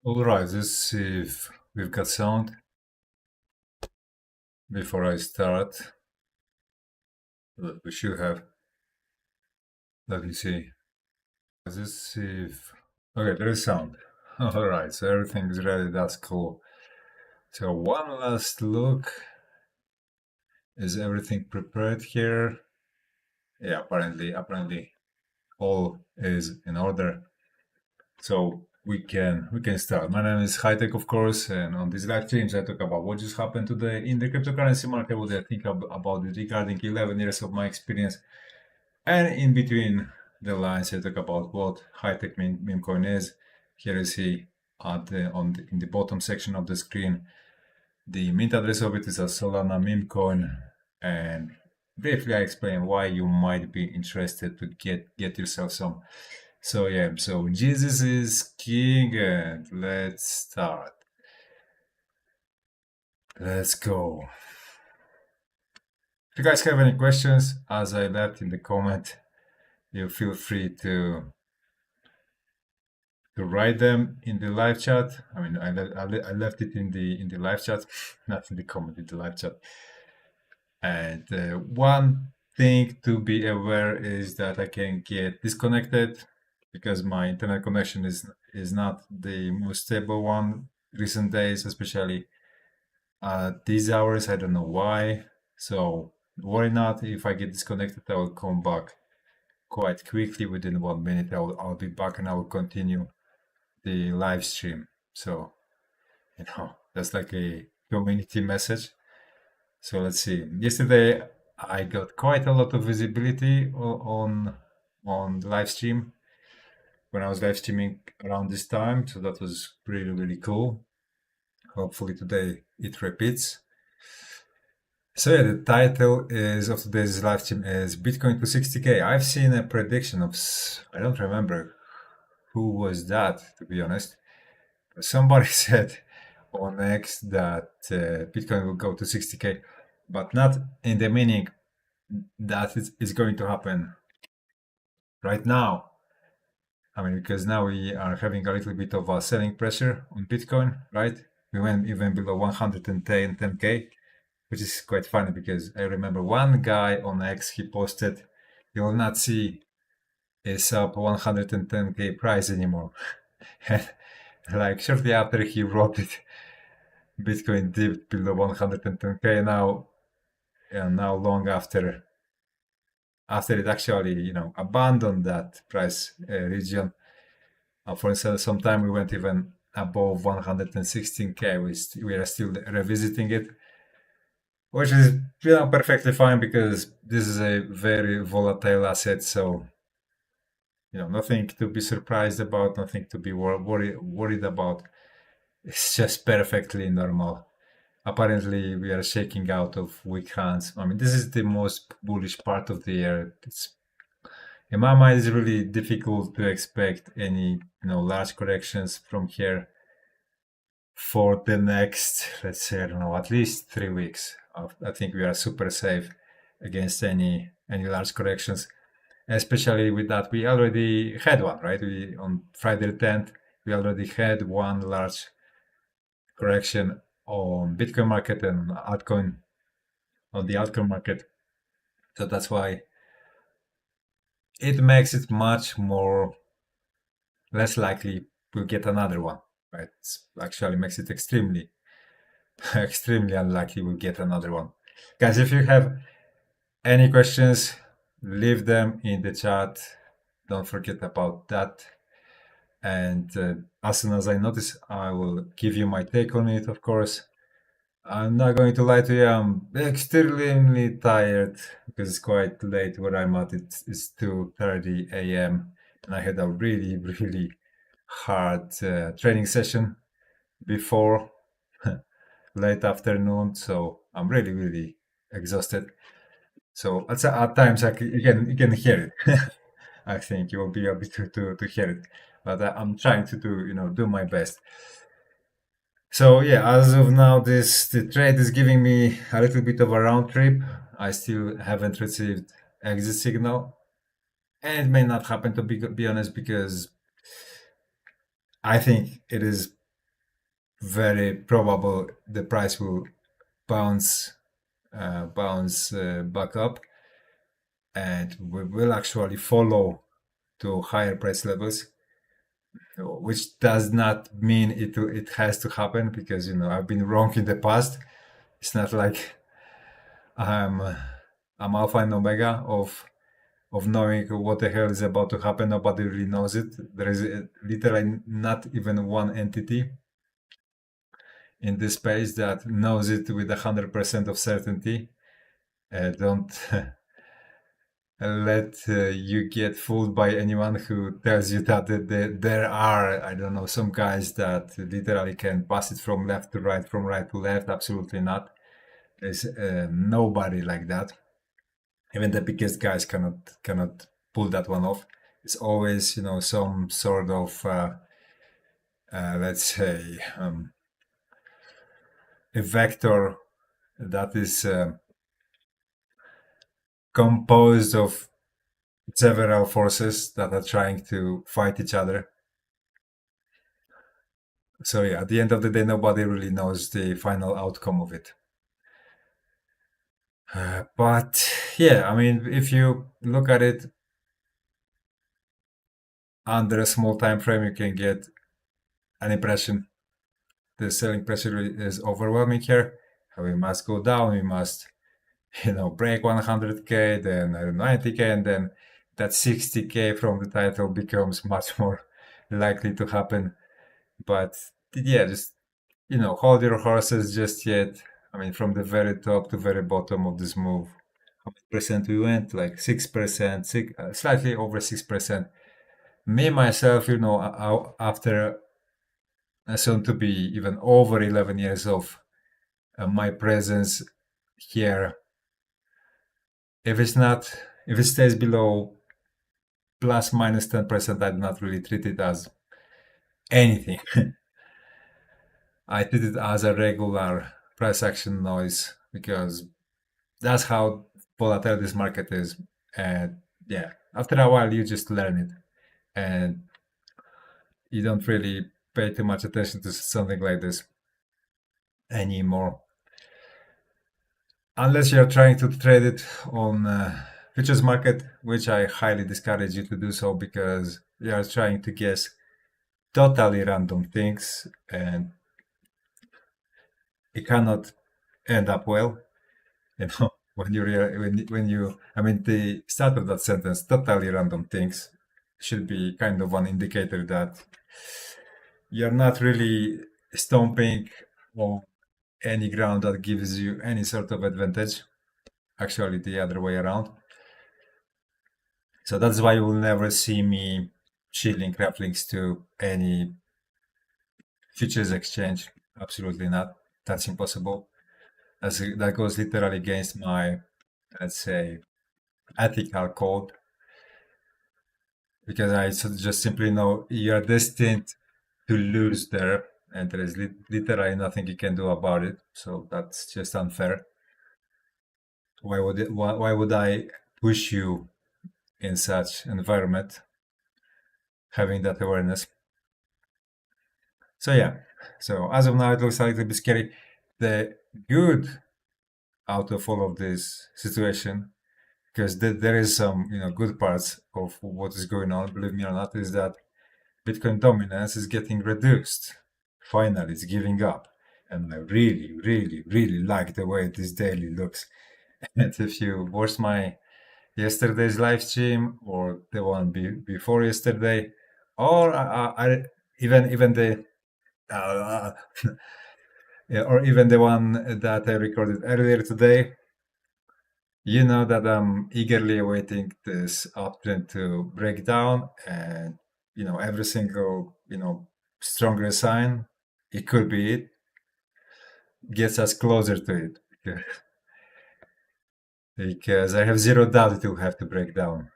All right, let's see if we've got sound before I start. We should have. Let me see. Let's see if. Okay, there is sound. All right, so everything's ready. That's cool. So one last look. Is everything prepared here? Yeah, apparently all is in order. So we can start. My name is Hightech, of course, and on these live streams, I talk about what just happened today in the cryptocurrency market, what I think about it regarding 11 years of my experience, and in between the lines, I talk about what Hightech meme coin is. Here you see in the bottom section of the screen, the mint address of it is a Solana meme coin, and briefly I explain why you might be interested to get yourself some. So yeah, so Jesus is king, and let's start. Let's go. If you guys have any questions, as I left in the comment, you feel free to write them in the live chat. I mean, I left it in the live chat, not in the comment, in the live chat. And one thing to be aware is that I can get disconnected because my internet connection is not the most stable one recent days, especially these hours. I don't know why. So worry not. If I get disconnected, I will come back quite quickly within 1 minute. I'll be back and I will continue the live stream. So that's like a community message. So let's see. Yesterday I got quite a lot of visibility on the live stream when I was live streaming around this time. So that was really cool. Hopefully today it repeats. So yeah, the title is of today's live stream is Bitcoin to 60K. I've seen a prediction of I don't remember who was that, to be honest. Somebody said on X that Bitcoin will go to 60K, but not in the meaning that it's going to happen right now. I mean, because now we are having a little bit of a selling pressure on Bitcoin, right? We went even below 110K, which is quite funny because I remember one guy on X, he posted, you will not see a sub 110K price anymore. Like shortly after he wrote it, Bitcoin dipped below 110K now, and now long after it actually, abandoned that price region. For instance, sometime we went even above 116K. We are still revisiting it, which is perfectly fine because this is a very volatile asset. So nothing to be surprised about, nothing to be worried about. It's just perfectly normal. Apparently, we are shaking out of weak hands. I mean, this is the most bullish part of the year. In my mind, it's really difficult to expect any large corrections from here for the next, let's say, I don't know, at least 3 weeks. I think we are super safe against any large corrections, especially with that we already had one, right? We on Friday the 10th we already had one large correction on Bitcoin market and altcoin on the altcoin market. So that's why it makes it much more less likely we'll get another one, right? It actually makes it extremely extremely unlikely we'll get another one. Guys, if you have any questions, leave them in the chat. Don't forget about that. And as soon as I notice, I will give you my take on it, of course. I'm not going to lie to you, I'm extremely tired because it's quite late where I'm at. It's 2:30 a.m. and I had a really hard training session before late afternoon, so I'm really exhausted. So at times you can hear it. I think you will be able to hear it, but I'm trying to do my best. So yeah, as of now, the trade is giving me a little bit of a round trip. I still haven't received exit signal, and it may not happen to be honest because I think it is very probable the price will bounce back up, and we will actually follow to higher price levels, which does not mean it has to happen, because I've been wrong in the past. It's not like I'm I'm alpha and omega of knowing what the hell is about to happen. Nobody really knows it. There is literally not even one entity in this space that knows it with 100% of certainty. Don't let you get fooled by anyone who tells you that there are, I don't know, some guys that literally can pass it from left to right, from right to left. Absolutely not. There's nobody like that. Even the biggest guys cannot pull that one off. It's always, some sort of let's say, a vector that is composed of several forces that are trying to fight each other. So yeah, at the end of the day, nobody really knows the final outcome of it. But yeah, I mean, if you look at it under a small time frame, you can get an impression. The selling pressure is overwhelming here. We must go down. We must, break 100K, then 90K, and then that 60K from the title becomes much more likely to happen. But yeah, just hold your horses just yet. I mean, from the very top to very bottom of this move, how many percent we went? Like 6%, slightly over 6%. Me myself, after soon to be even over 11 years of my presence here, if it stays below plus minus 10%, I do not really treat it as anything. I treat it as a regular price action noise, because that's how volatile this market is. And yeah, after a while, you just learn it, and you don't really pay too much attention to something like this anymore, unless you're trying to trade it on futures market, which I highly discourage you to do so, because you are trying to guess totally random things, and it cannot end up well. When you I mean, the start of that sentence, totally random things, should be kind of an indicator that you're not really stomping on any ground that gives you any sort of advantage. Actually, the other way around. So that's why you will never see me shielding links to any futures exchange. Absolutely not. That's impossible. That goes literally against my, let's say, ethical code, because I just simply know you're destined to lose there, and there is literally nothing you can do about it. So that's just unfair. Why would I push you in such environment, having that awareness? So yeah, so as of now, it looks a little bit scary. The good out of all of this situation, because there is some good parts of what is going on, believe me or not, is that Bitcoin dominance is getting reduced. Finally, it's giving up. And I really, really, really like the way this daily looks. And if you watched my yesterday's live stream, or the one before yesterday, or even the uh, yeah, or even the one that I recorded earlier today, you know that I'm eagerly awaiting this uptrend to break down, and every single stronger sign, it could be it, gets us closer to it, because I have zero doubt it will have to break down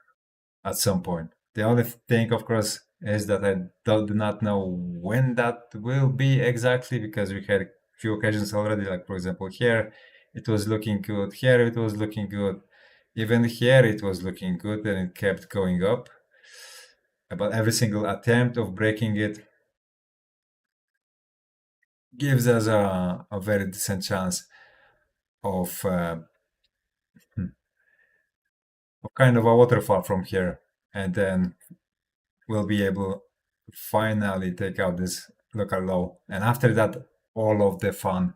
at some point. The only thing, of course, is that I do not know when that will be exactly, because we had few occasions already, like for example here it was looking good, here it was looking good, even here it was looking good, and it kept going up. But every single attempt of breaking it gives us a very decent chance of kind of a waterfall from here, and then we'll be able to finally take out this local low. And after that, all of the fun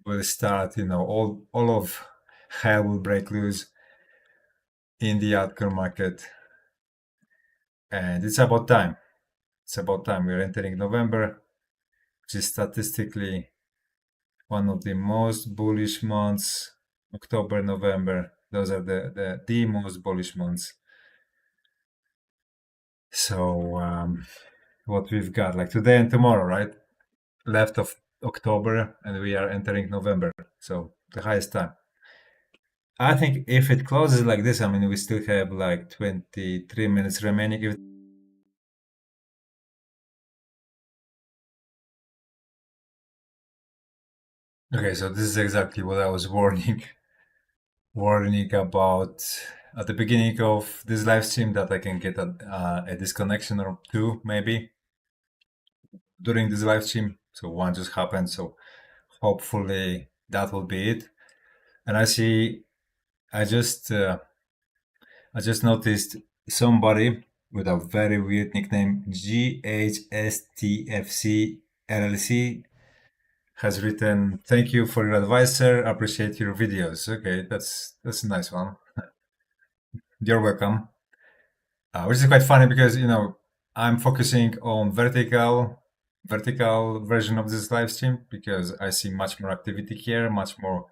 will start. All of hell will break loose in the altcoin market, and it's about time. It's about time. We're entering November, which is statistically one of the most bullish months. October, November, those are the most bullish months. So what we've got, like today and tomorrow, right? Left of October, and we are entering November. So the highest time. I think if it closes like this, I mean, we still have like 23 minutes remaining. Okay, so this is exactly what I was warning about at the beginning of this live stream, that I can get a disconnection or two maybe during this live stream. So one just happened. So hopefully that will be it. And I just noticed somebody with a very weird nickname, GHSTFC LLC, has written, "Thank you for your advice, sir. Appreciate your videos." Okay, that's a nice one. You're welcome. Which is quite funny because I'm focusing on vertical version of this live stream, because I see much more activity here, much more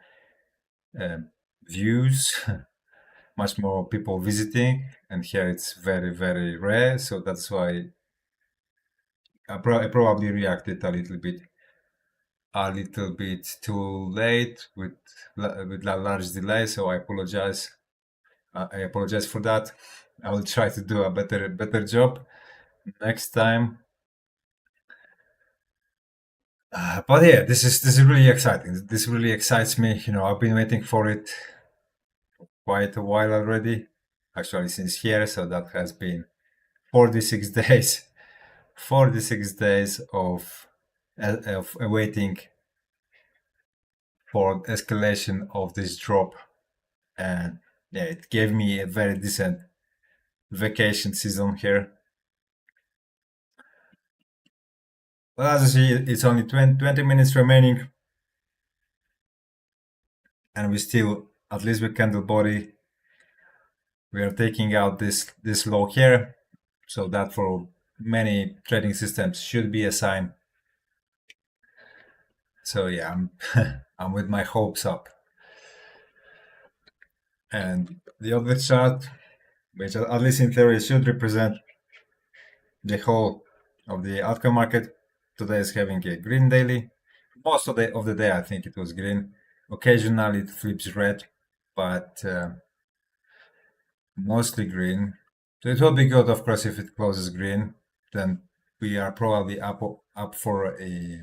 views, much more people visiting, and here it's very, very rare. So that's why I probably reacted a little bit too late with a large delay. So I apologize. I apologize for that. I will try to do a better job next time. But yeah, this is really exciting. This really excites me. I've been waiting for it quite a while already, actually since here. So that has been 46 days, 46 days of waiting for escalation of this drop, and yeah, it gave me a very decent vacation season here. But as you see, it's only 20 minutes remaining, and we still, at least with candle body, we are taking out this low here. So that for many trading systems should be a sign. So yeah, I'm with my hopes up. And the other chart, which at least in theory should represent the whole of the altcoin market, today is having a green daily. Most of the day, I think it was green. Occasionally it flips red, but mostly green. So it will be good, of course, if it closes green. Then we are probably up for a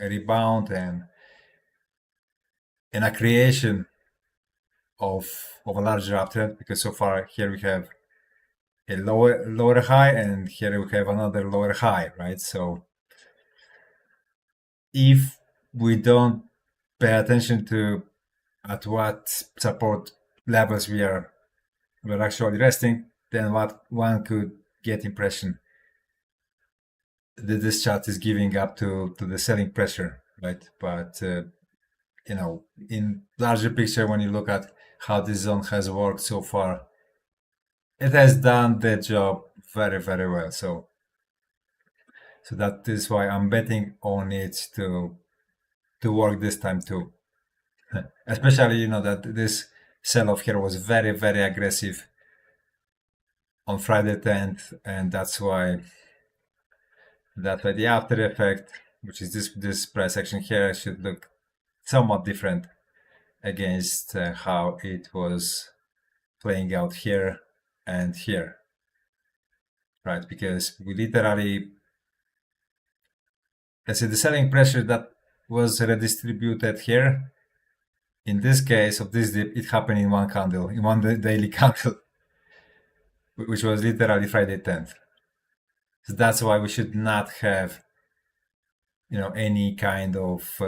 rebound and a creation of a larger uptrend, because so far here we have a lower high, and here we have another lower high, right? So if we don't pay attention to at what support levels we're actually resting, then what one could get impression that this chart is giving up to the selling pressure, right? But in larger picture, when you look at how this zone has worked so far, it has done the job very, very well. So that is why I'm betting on it to work this time too. Especially, that this sell-off here was very, very aggressive on Friday 10th, and that's why the after effect, which is this price action here, should look somewhat different against how it was playing out here and here, right? Because we literally, let's say, the selling pressure that was redistributed here, in this case of this dip, it happened in one candle, in one daily candle, which was literally Friday 10th. So that's why we should not have any kind of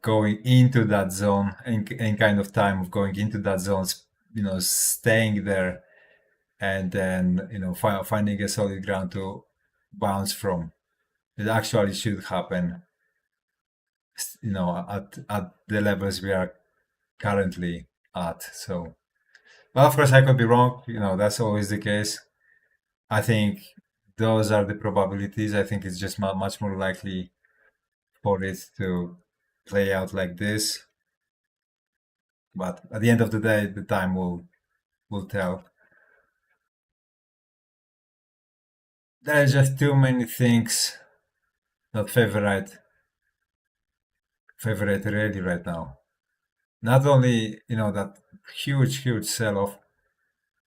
going into that zone, and kind of time of going into that zone, staying there, and then finding a solid ground to bounce from. It actually should happen, at the levels we are currently at. So, well, of course, I could be wrong. That's always the case. I think those are the probabilities. I think it's just much more likely for it to play out like this. But at the end of the day, the time will tell. There are just too many things that favorite really right now. Not only that huge sell-off.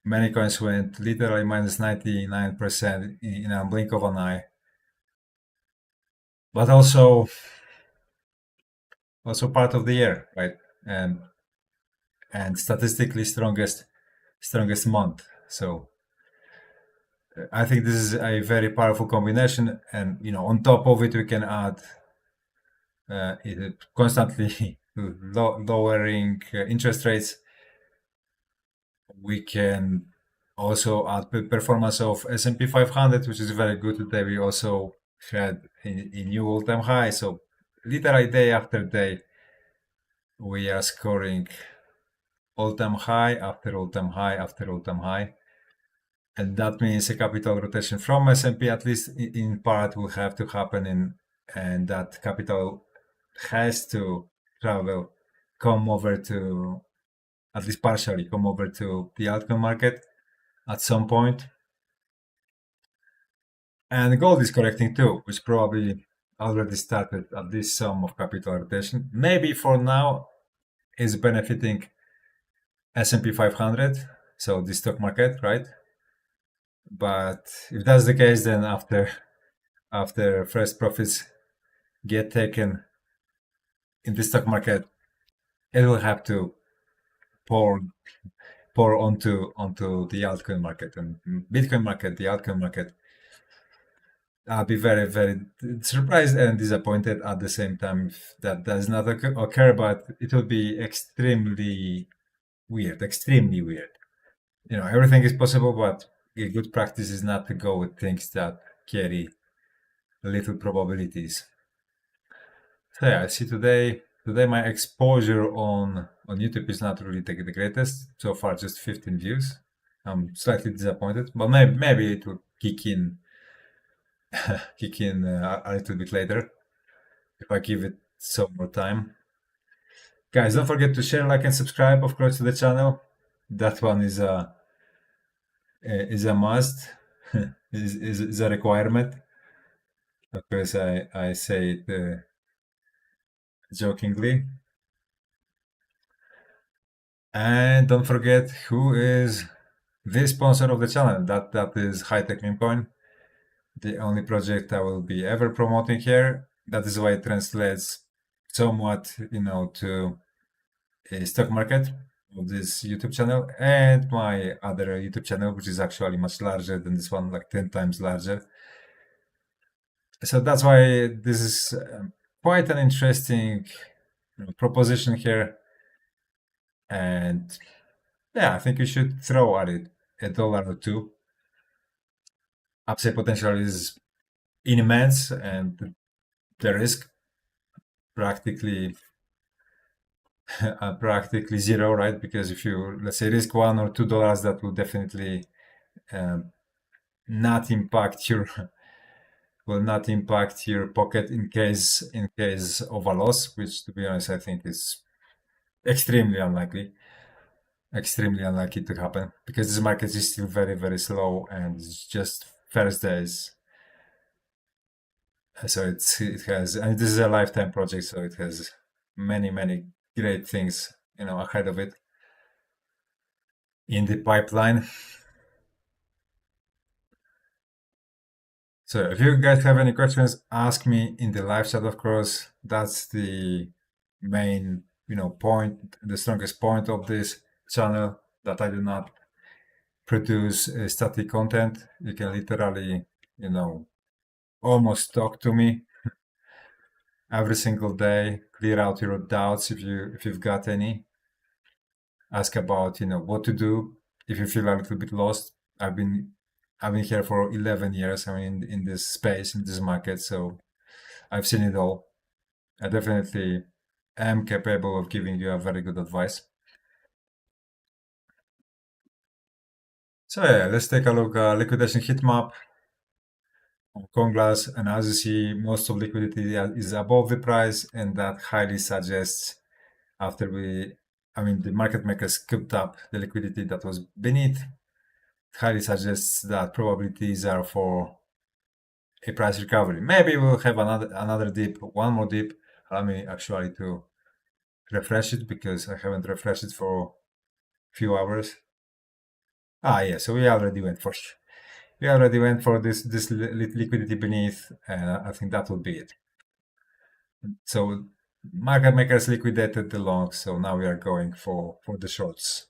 Many coins went literally minus 99% in a blink of an eye. But also part of the year, right? And statistically strongest month. So I think this is a very powerful combination, and on top of it we can add it constantly lowering interest rates. We can also add performance of S&P 500, which is very good today. We also had a new all-time high. So literally day after day, we are scoring all-time high after all-time high after all-time high. And that means a capital rotation from S&P, at least in part, will have to happen, and that capital has to come over to, at least partially, come over to the altcoin market at some point. And gold is correcting too, which probably already started at least some of capital rotation. Maybe for now is benefiting S&P 500, so the stock market, right? But if that's the case, then after first profits get taken in the stock market, it will have to pour onto the altcoin market and Bitcoin market, the altcoin market. I'll be very, very surprised and disappointed at the same time if that does not occur, but it will be extremely weird, extremely weird. Everything is possible, but a good practice is not to go with things that carry little probabilities. So yeah, I see today my exposure on YouTube is not really the greatest. So far, just 15 views. I'm slightly disappointed, but maybe it will kick in a little bit later if I give it some more time. Guys, don't forget to share, like, and subscribe, of course, to the channel. That one is a must, is a requirement. Of course, I say it jokingly. And don't forget who is the sponsor of the channel. That is High-Tech Meme Coin, the only project I will be ever promoting here. That is why it translates somewhat, to a stock market of this YouTube channel and my other YouTube channel, which is actually much larger than this one, like 10 times larger. So that's why this is quite an interesting proposition here. And yeah, I think you should throw at it $1 or two. Upside potential is immense, and the risk practically practically zero, right? Because if you, let's say, risk $1 or $2, that will definitely not impact your will not impact your pocket in case of a loss, which, to be honest, I think is extremely unlikely to happen, because this market is still very, very slow and it's just first days. So it has, and this is a lifetime project, so it has many, many great things ahead of it in the pipeline. So if you guys have any questions, ask me in the live chat, of course. That's the main point, the strongest point of this channel, that I do not produce static content. You can literally almost talk to me every single day, clear out your doubts if you've got any. Ask about what to do if you feel a little bit lost. I've been here for 11 years. I mean, in this space, in this market, so I've seen it all. I definitely am capable of giving you a very good advice. So yeah, let's take a look. Liquidation heat map on Conglass, and as you see, most of liquidity is above the price, and that highly suggests after the market makers scooped up the liquidity that was beneath. It highly suggests that probabilities are for a price recovery. Maybe we'll have another dip, one more dip. Allow me actually to refresh it because I haven't refreshed it for a few hours. Yeah, so we already went for this liquidity beneath, and I think that will be it. So market makers liquidated the longs, so now we are going for the shorts.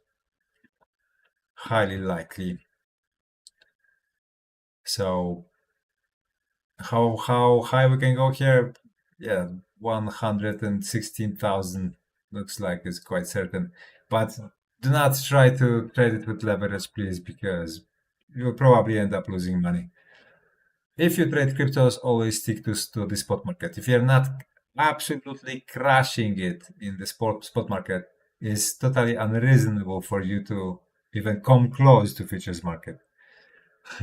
Highly likely. So how high we can go here? Yeah, 116,000 looks like it's quite certain. But do not try to trade it with leverage, please, because you'll probably end up losing money. If you trade cryptos, always stick to the spot market. If you're not absolutely crushing it in the spot market, it's totally unreasonable for you to even come close to futures market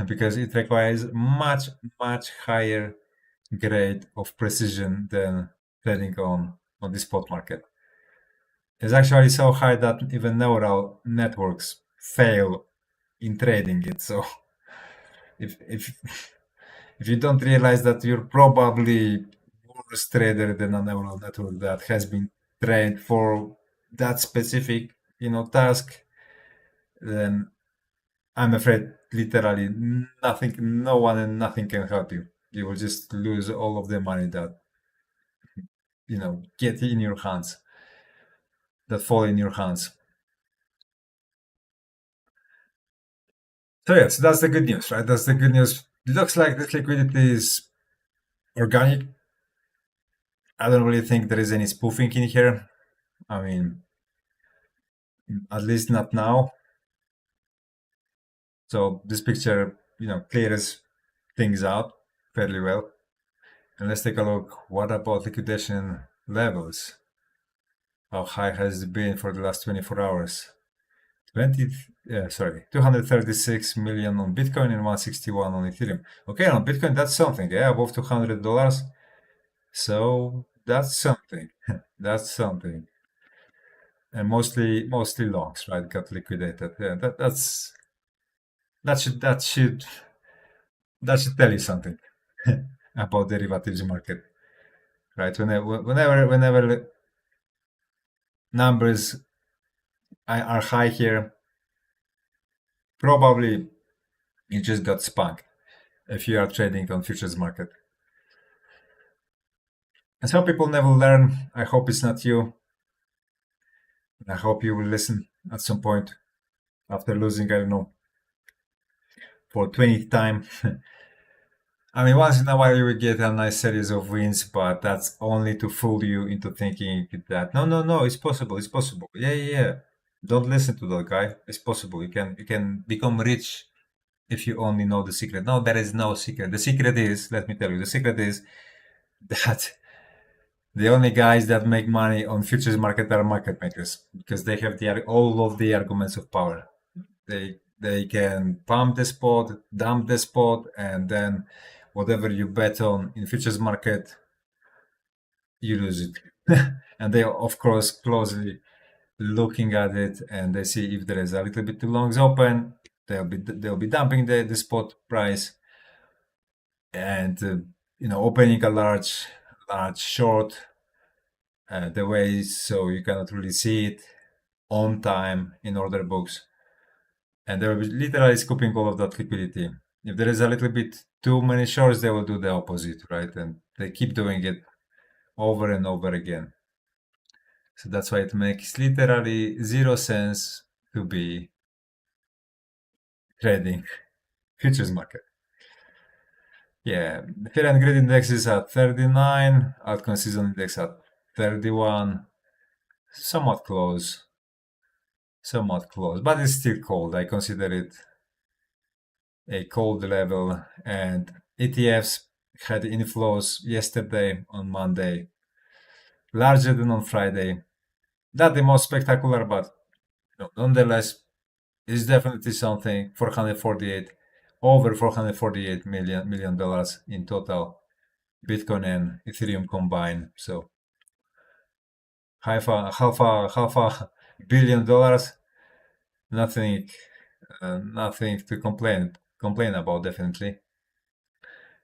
because it requires much, much higher grade of precision than trading on the spot market. It's actually so high that even neural networks fail in trading it. So if if you don't realize that you're probably worse trader than a neural network that has been trained for that specific task, then I'm afraid literally nothing, no one and nothing can help you. You will just lose all of the money that get in your hands, that fall in your hands. So yes, that's the good news, right? That's the good news. It looks like this liquidity is organic. I don't really think there is any spoofing in here. I mean, at least not now. So this picture, clears things out fairly well. And let's take a look. What about liquidation levels? How high has it been for the last 24 hours? 236 million on Bitcoin and 161 on Ethereum. Okay, on Bitcoin, that's something. Yeah, above $200. So that's something. That's something. And mostly longs, right? Got liquidated. Yeah, that should tell you something about derivatives market, right? Whenever numbers are high here, probably you just got spunked if you are trading on futures market. And some people never learn. I hope it's not you. I hope you will listen at some point after losing, I don't know, for 20th time. I mean, once in a while you will get a nice series of wins, but that's only to fool you into thinking that no, it's possible, it's possible. Yeah. Don't listen to that guy. It's possible. You can become rich if you only know the secret. No, there is no secret. The secret is, let me tell you, the secret is that the only guys that make money on futures market are market makers because they have all of the arguments of power. They can pump the spot, dump the spot, and then whatever you bet on in futures market, you lose it. And they are, of course, closely looking at it, and they see if there is a little bit too longs open, they'll be dumping the spot price, and opening a large short the way so you cannot really see it on time in order books, and they'll be literally scooping all of that liquidity. If there is a little bit too many shorts, they will do the opposite, right? And they keep doing it over and over again. So that's why it makes literally zero sense to be trading futures market. Yeah, Fear and Greed index is at 39, altcoin season index at 31. Somewhat close, but it's still cold. I consider it a cold level. And ETFs had inflows yesterday on Monday, larger than on Friday. Not the most spectacular, but nonetheless, it's definitely something. 448, over 448 million dollars in total, Bitcoin and Ethereum combined. So half a billion dollars. Nothing, nothing to complain about. Definitely,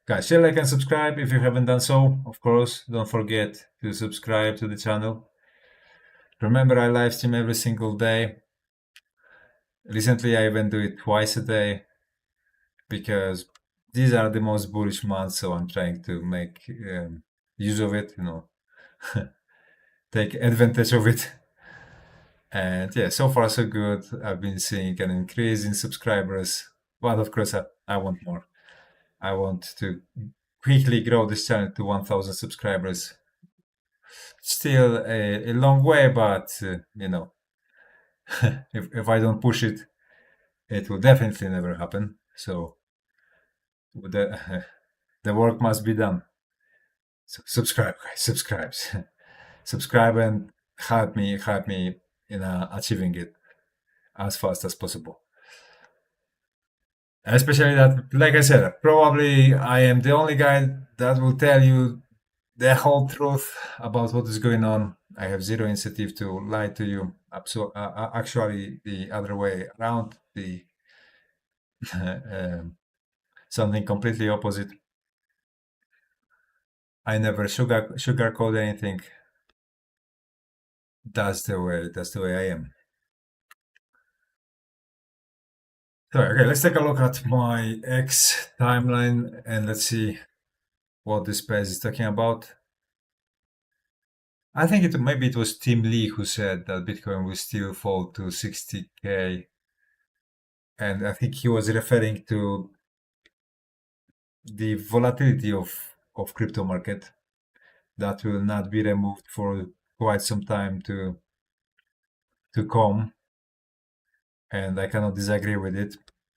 guys. Share, like, and subscribe if you haven't done so. Of course, don't forget to subscribe to the channel. Remember, I live stream every single day. Recently, I even do it twice a day because these are the most bullish months. So I'm trying to make use of it. Take advantage of it. And yeah, so far so good. I've been seeing an increase in subscribers, but of course I want more. I want to quickly grow this channel to 1,000 subscribers. Still a long way, but if I don't push it, it will definitely never happen. So the the work must be done. So subscribe, guys, subscribe and help me in achieving it as fast as possible. Especially that, like I said, probably I am the only guy that will tell you the whole truth about what is going on. I have zero incentive to lie to you. Actually, the other way around, the something completely opposite. I never sugarcoat anything. That's the way. That's the way I am. So, okay, let's take a look at my X timeline and let's see what this page is talking about. I think maybe it was Tim Lee who said that Bitcoin will still fall to 60K, and I think he was referring to the volatility of crypto market that will not be removed for quite some time to come, and I cannot disagree with it.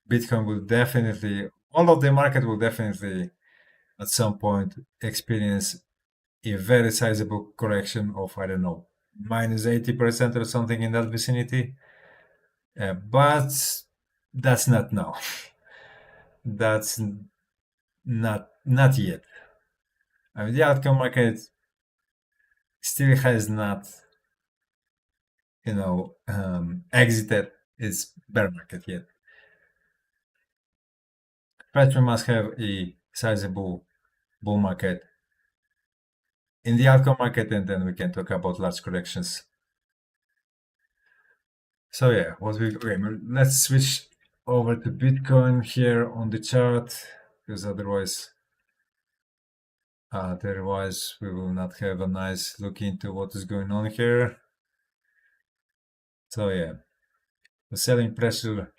Bitcoin will definitely, all of the market will definitely at some point experience a very sizable correction of, I don't know, minus 80% or something in that vicinity. But that's not now. That's not yet. I mean, the outcome market still has not, exited its bear market yet. First, we must have a sizable bull market in the outcome market, and then we can talk about large corrections. So yeah, let's switch over to Bitcoin here on the chart, because otherwise we will not have a nice look into what is going on here. So yeah, the selling pressure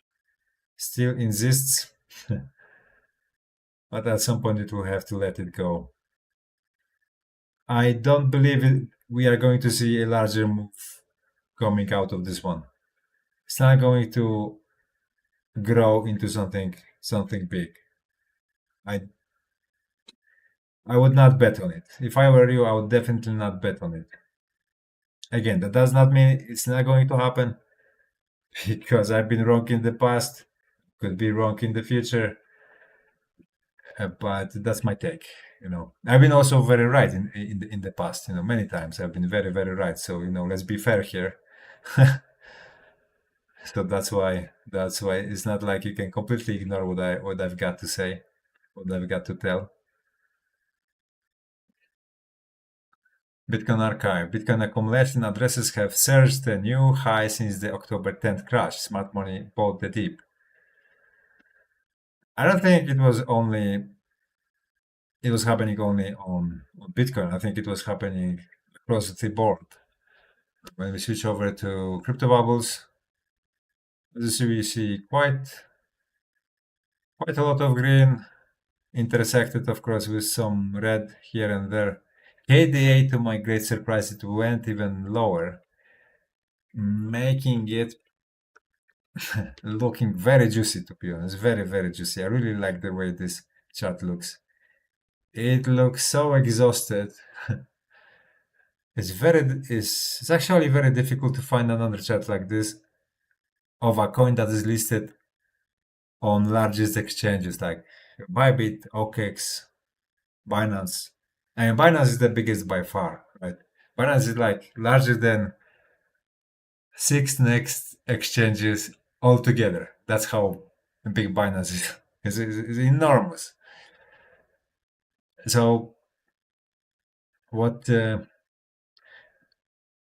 still exists, but at some point it will have to let it go. I don't believe we are going to see a larger move coming out of this one. It's not going to grow into something big. I I would not bet on it. If I were you, I would definitely not bet on it. Again, that does not mean it's not going to happen, because I've been wrong in the past, could be wrong in the future, but that's my take. I've been also very right in the past. Many times I've been very, very right. So let's be fair here. So that's why it's not like you can completely ignore what I've got to say, what I've got to tell. Bitcoin archive. Bitcoin accumulation addresses have surged a new high since the October 10th crash. Smart money bought the dip. I don't think it was happening only on Bitcoin. I think it was happening across the board. When we switch over to crypto bubbles, as you see, we see quite a lot of green, intersected, of course, with some red here and there. KDA, to my great surprise, it went even lower, making it looking very juicy, to be honest. Very, very juicy. I really like the way this chart looks. It looks so exhausted. It's actually very difficult to find another chart like this of a coin that is listed on largest exchanges like Bybit, OKEx, Binance. And Binance is the biggest by far, right? Binance is like larger than six next exchanges altogether. That's how big Binance is. It's enormous. So what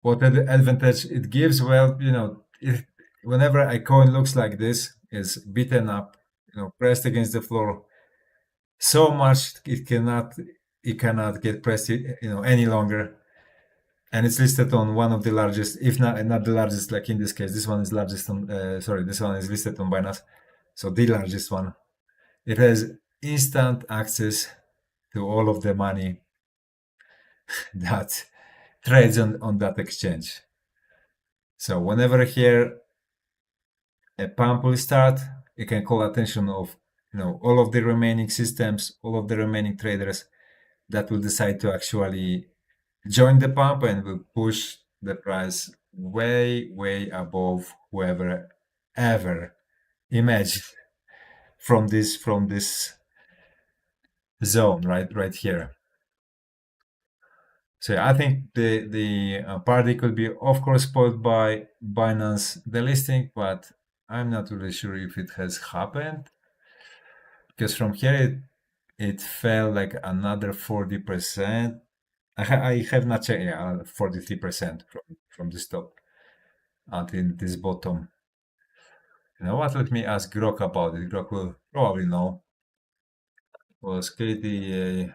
what advantage it gives? Well, whenever a coin looks like this, is beaten up, pressed against the floor so much it cannot get pressed, any longer, and it's listed on one of the largest, if not the largest, like in this case, this one is largest on. Sorry, this one is listed on Binance, so the largest one. It has instant access to all of the money that trades on that exchange. So whenever here a pump will start, it can call attention of all of the remaining systems, all of the remaining traders that will decide to actually join the pump and will push the price way, way above whoever ever imagined from this zone right here. So I think the party could be, of course, spoiled by Binance delisting, but I'm not really sure if it has happened, because from here it fell like another 40%. I have not checked. Yeah, 43% from this top until this bottom. You know what? Let me ask Grok about it. Grok will probably know. Was KDA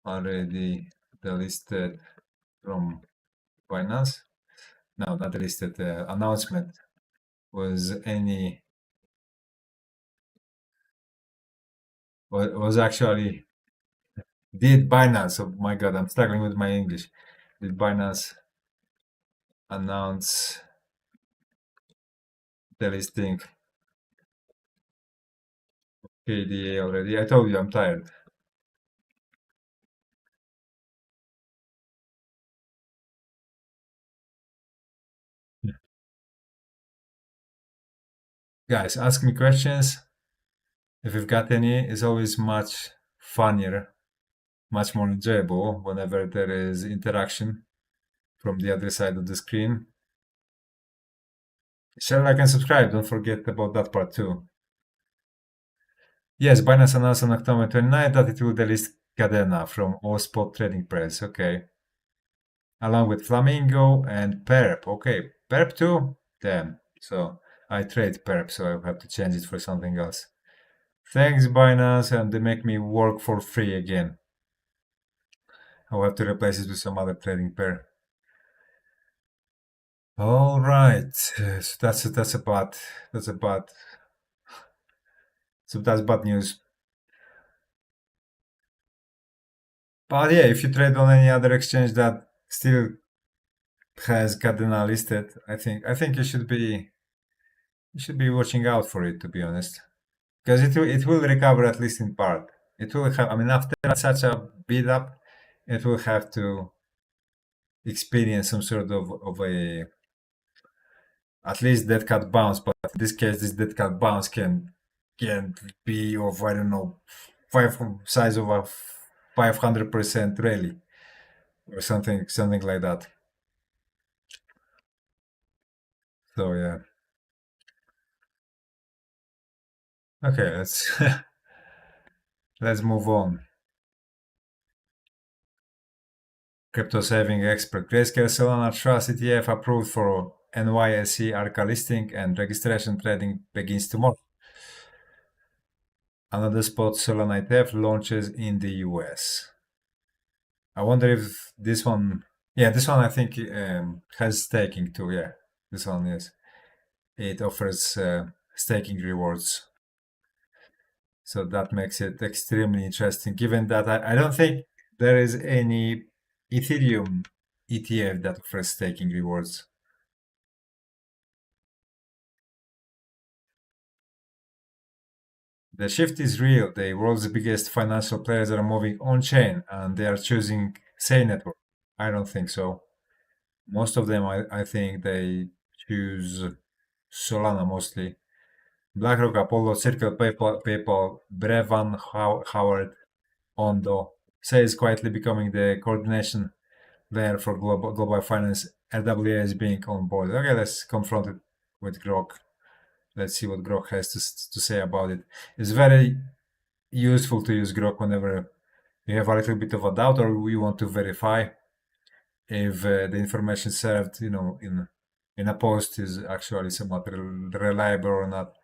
already delisted from Binance? No, not delisted. Announcement was actually, did Binance? Oh my God, I'm struggling with my English. Did Binance announce delisting KDA already? I told you I'm tired. Guys, ask me questions if you've got any. It's always much funnier, much more enjoyable whenever there is interaction from the other side of the screen. Share, like, and subscribe. Don't forget about that part too. Yes, Binance announced on October 29th that it will delist Cadena from all spot trading pairs. Okay. Along with Flamingo and Perp. Okay. Perp too? Damn. So I trade Perp, so I have to change it for something else. Thanks, Binance, and they make me work for free again. I'll have to replace it with some other trading pair. All right, so that's bad news. But yeah, if you trade on any other exchange that still has Cardinal listed, I think you should be watching out for it, to be honest, because it will recover at least in part. It will have. I mean, after such a beat up, it will have to experience some sort of a, at least dead cat bounce. But in this case, this dead cat bounce can be of, I don't know, size of a 500% rally or something like that. So yeah. Okay, let's let's move on. Crypto saving expert. Grayscale Solana Trust ETF approved for NYSE ARCA listing, and registration trading begins tomorrow. Another spot Solana ETF launches in the US. I wonder if this one, yeah, this one I think has staking too. Yeah, this one, yes. It offers staking rewards. So that makes it extremely interesting, given that I don't think there is any Ethereum ETF that offers staking rewards. The shift is real. The world's biggest financial players are moving on chain and they are choosing Say Network. I don't think so. Most of them, I think they choose Solana mostly. BlackRock, Apollo, Circle, PayPal, Brevan, Howard, Ondo. Say is quietly becoming the coordination layer for global finance. RWA is being on board. Okay, let's confront it with Grok. Let's see what Grok has to say about it. It's very useful to use Grok whenever you have a little bit of a doubt or you want to verify if the information served, in a post is actually somewhat reliable or not.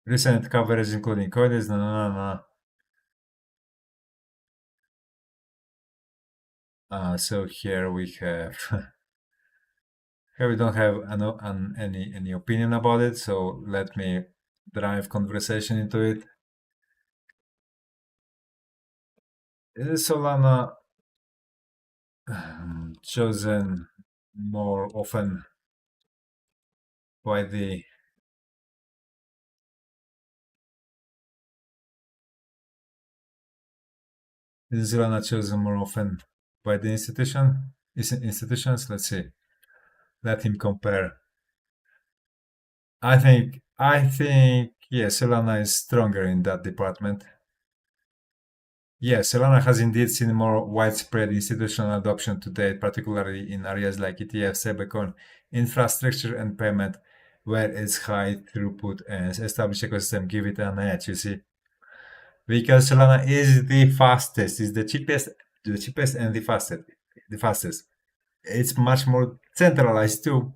Recent coverage including Coinbase, no, no, no, no. So here we have here we don't have any opinion about it. So let me drive conversation into it. Is Solana chosen more often by the is Solana chosen more often by the institutions? Let's see. Let him compare. I think yeah, Solana is stronger in that department. Yeah, Solana has indeed seen more widespread institutional adoption to date, particularly in areas like ETF, stablecoin, infrastructure, and payment, where its high throughput and established ecosystem give it an edge, you see. Because Solana is the fastest, is the cheapest and the fastest. It's much more centralized too,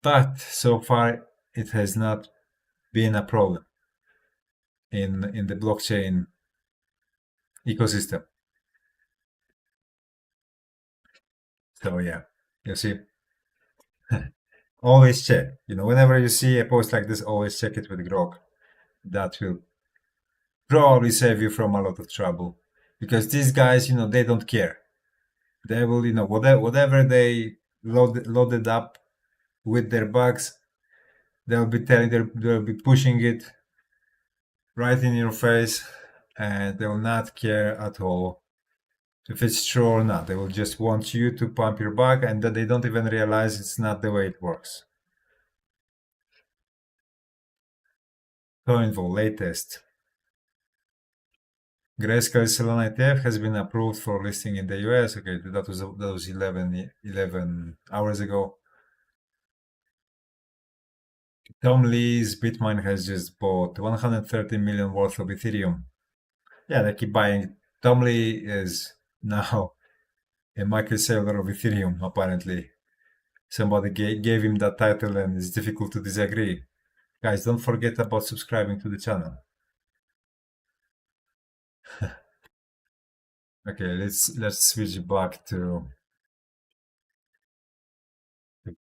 but so far it has not been a problem in the blockchain ecosystem. So yeah, you see, always check. Whenever you see a post like this, always check it with Grok. That will probably save you from a lot of trouble. Because these guys, they don't care. They will, whatever they loaded up with their bugs, they'll be pushing it right in your face, and they will not care at all if it's true or not. They will just want you to pump your bug, and that they don't even realize it's not the way it works. Coinvo latest. Grayscale Solana ETF has been approved for listing in the US. Okay, that was 11 hours ago. Tom Lee's Bitmain has just bought 130 million worth of Ethereum. Yeah, they keep buying. Tom Lee is now a microseller of Ethereum, apparently. Somebody gave him that title and it's difficult to disagree. Guys, don't forget about subscribing to the channel. Okay, let's switch back to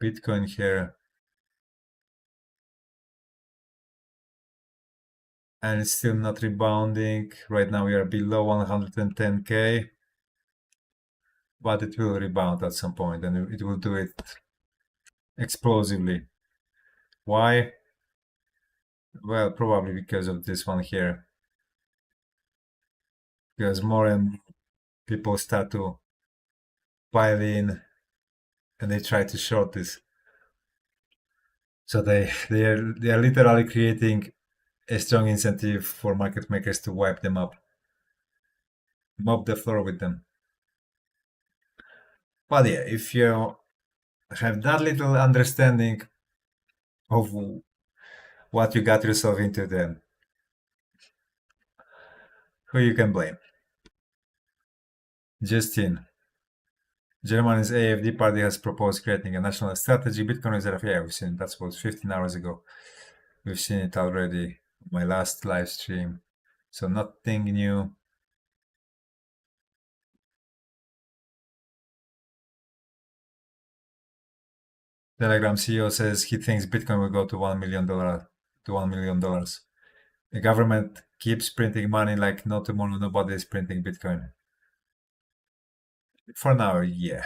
Bitcoin here. And it's still not rebounding. Right now we are below 110k, but it will rebound at some point and it will do it explosively. Why? Well, probably because of this one here. Because more and people start to pile in and they try to short this. So they are literally creating a strong incentive for market makers to wipe them up, mop the floor with them. But yeah, if you have that little understanding of what you got yourself into, then who you can blame? Justin. Germany's AFD party has proposed creating a national strategy. Bitcoin reserve. Yeah, we've seen it. That was 15 hours ago. We've seen it already. My last live stream. So nothing new. Telegram CEO says he thinks Bitcoin will go to $1 million to $1 million. The government keeps printing money like no tomorrow. Nobody is printing Bitcoin. For now, yeah.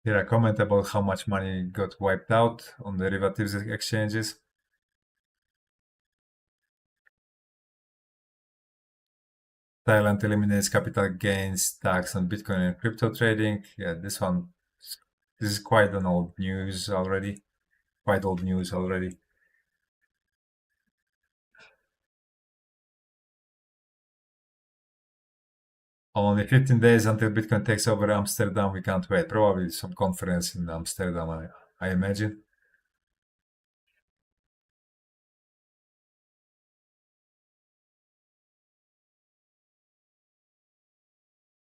Here a comment about how much money got wiped out on derivatives exchanges. Thailand eliminates capital gains tax on Bitcoin and crypto trading. Yeah, this is quite an old news already. Quite old news already. Only 15 days until Bitcoin takes over Amsterdam. We can't wait. Probably some conference in Amsterdam, I imagine.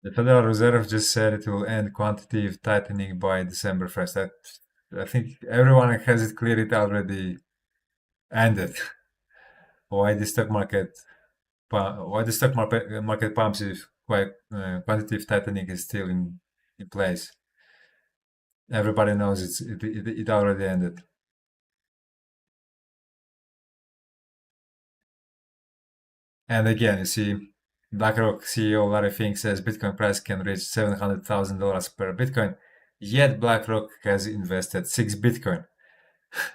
The Federal Reserve just said it will end quantitative tightening by December 1st. I think everyone has it clear it already ended. Why the stock market market pumps if quantitative tightening is still in place? Everybody knows it already ended. And again, you see, BlackRock CEO Larry Fink says Bitcoin price can reach $700,000 per Bitcoin. Yet BlackRock has invested 6 Bitcoin.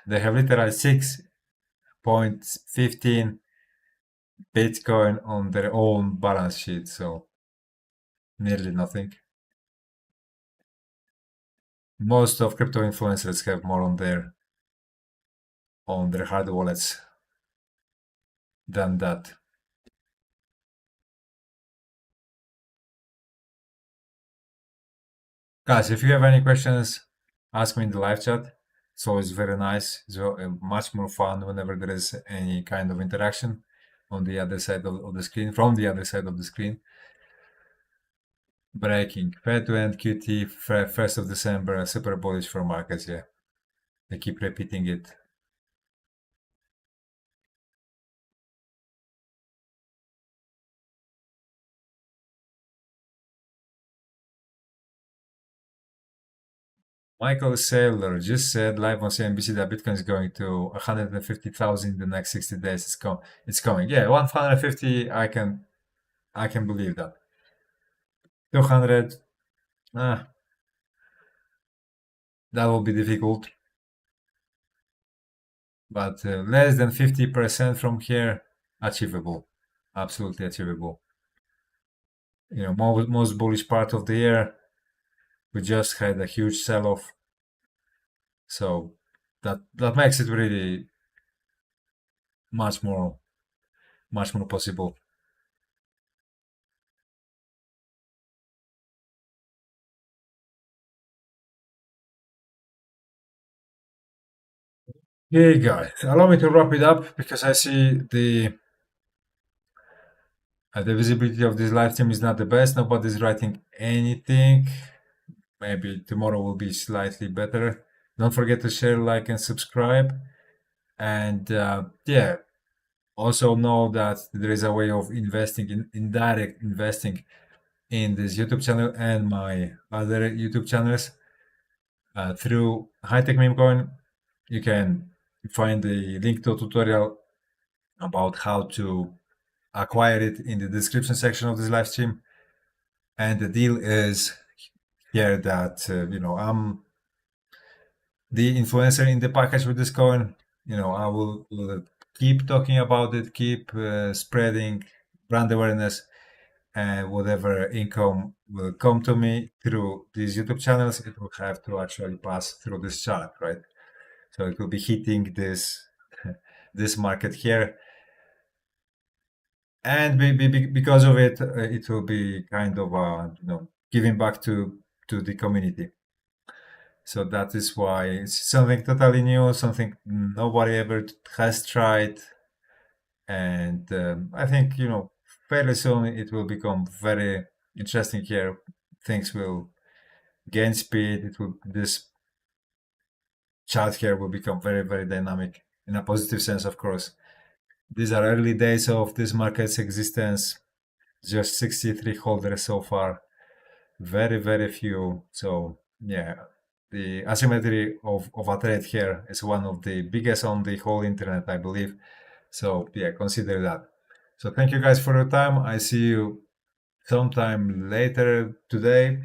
They have literally 6.15 Bitcoin on their own balance sheet, so nearly nothing. Most of crypto influencers have more on their hard wallets than that. Guys, if you have any questions, ask me in the live chat. It's always very nice. It's much more fun whenever there is any kind of interaction on the other side of the screen, from the other side of the screen. Breaking. Fed to end QT, 1st of December, super bullish for markets, yeah. They keep repeating it. Michael Saylor just said live on CNBC that Bitcoin is going to 150,000 in the next 60 days. It's coming. Yeah, 150. I can believe that. 200. Ah, that will be difficult. But less than 50% from here, achievable. Absolutely achievable. Most bullish part of the year, we just had a huge sell-off. So that makes it really much more possible. Okay, guys, allow me to wrap it up because I see the visibility of this live stream is not the best. Nobody's writing anything. Maybe tomorrow will be slightly better. Don't forget to share, like, and subscribe. And yeah, also know that there is a way of investing in indirect investing in this YouTube channel and my other YouTube channels through Hightech Meme Coin. You can find the link to a tutorial about how to acquire it in the description section of this live stream. And the deal is here that I'm the influencer in the package with this coin. I will keep talking about it, keep spreading brand awareness, and whatever income will come to me through these YouTube channels, it will have to actually pass through this channel, right? So it will be hitting this this market here, and because of it, it will be kind of giving back to the community. So that is why it's something totally new, something nobody ever has tried, and I think fairly soon it will become very interesting here. Things will gain speed. This chart here will become very, very dynamic in a positive sense, of course. These are early days of this market's existence. just 63 holders so far. Very few. So yeah, the asymmetry of a trade here is one of the biggest on the whole internet, I believe. So yeah, consider that. So thank you guys for your time. I see you sometime later today.